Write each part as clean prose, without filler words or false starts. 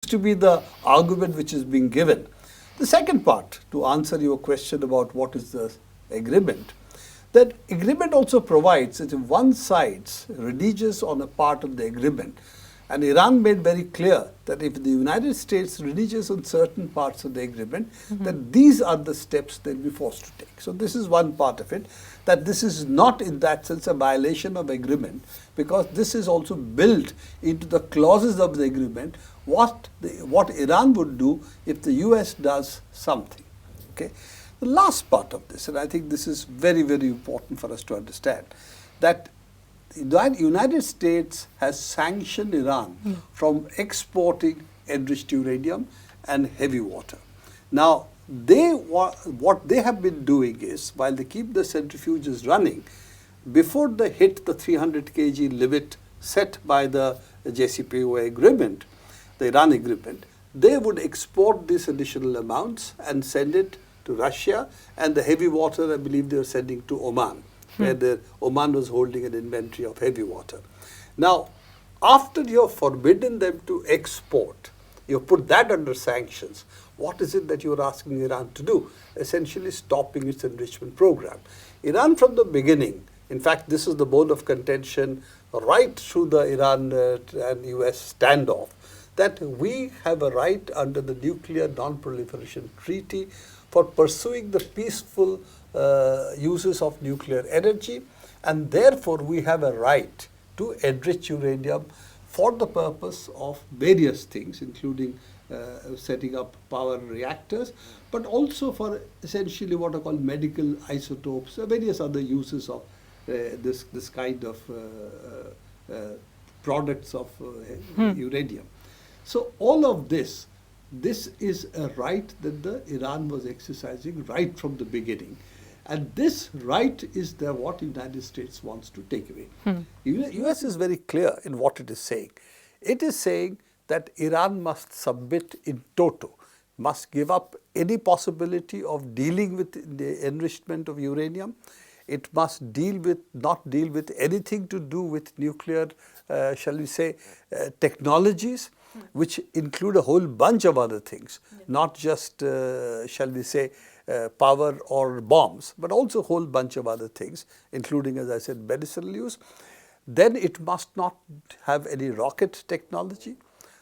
to be the argument which is being given. The second part, to answer your question about what is the agreement, that agreement also provides that if one side releases on a part of the agreement, and Iran made very clear that if the United States releases on certain parts of the agreement, that these are the steps they'll be forced to take. So this is one part of it, that this is not in that sense a violation of agreement, because this is also built into the clauses of the agreement, what Iran would do if the US does something. Okay. The last part of this, and I think this is very, very important for us to understand, that the United States has sanctioned Iran from exporting enriched uranium and heavy water. Now, what they have been doing is, while they keep the centrifuges running, before they hit the 300 kg limit set by the JCPOA agreement, the Iran agreement, they would export these additional amounts and send it to Russia, and the heavy water, I believe they are sending to Oman, where Oman was holding an inventory of heavy water. Now, after you have forbidden them to export, you put that under sanctions, what is it that you are asking Iran to do? Essentially stopping its enrichment program. Iran from the beginning, in fact, this is the bone of contention right through the Iran and US standoff, that we have a right under the Nuclear Non-Proliferation Treaty for pursuing the peaceful uses of nuclear energy, and therefore we have a right to enrich uranium for the purpose of various things, including setting up power reactors, but also for essentially what are called medical isotopes, various other uses of this kind of products of uranium. So all of this is a right that the Iran was exercising right from the beginning. And this right is what the United States wants to take away. US is very clear in what it is saying. It is saying that Iran must submit in toto, must give up any possibility of dealing with the enrichment of uranium. It must not deal with anything to do with nuclear, shall we say, technologies, which include a whole bunch of other things, not just, shall we say, power or bombs, but also a whole bunch of other things, including, as I said, medicinal use. Then it must not have any rocket technology,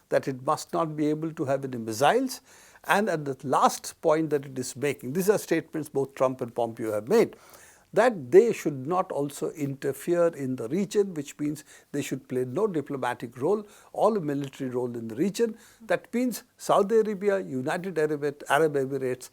that it must not be able to have any missiles. And at the last point that it is making, these are statements both Trump and Pompeo have made, that they should not also interfere in the region, which means they should play no diplomatic role or a military role in the region. That means Saudi Arabia, United Arab Emirates,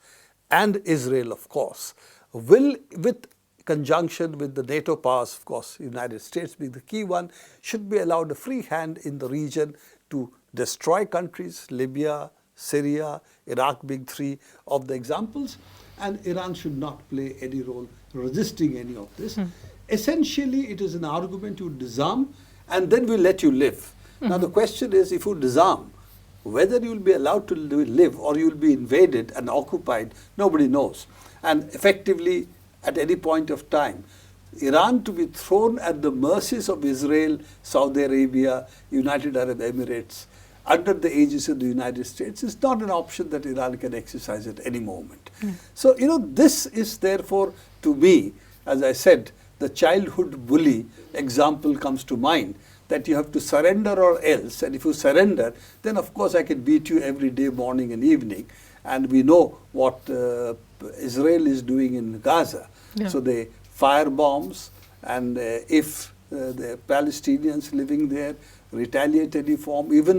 and Israel, of course, will, with conjunction with the NATO powers, of course, United States being the key one, should be allowed a free hand in the region to destroy countries, Libya, Syria, Iraq being three of the examples, and Iran should not play any role resisting any of this. Essentially, it is an argument to disarm and then we'll let you live. Now, the question is, if you disarm, whether you will be allowed to live or you will be invaded and occupied, nobody knows. And effectively, at any point of time, Iran to be thrown at the mercies of Israel, Saudi Arabia, United Arab Emirates, under the aegis of the United States is not an option that Iran can exercise at any moment. So, this is therefore, to me, as I said, the childhood bully example comes to mind, that you have to surrender or else, and if you surrender, then of course I can beat you every day, morning and evening, and we know what Israel is doing in Gaza. So they fire bombs, and if the Palestinians living there retaliate any form, even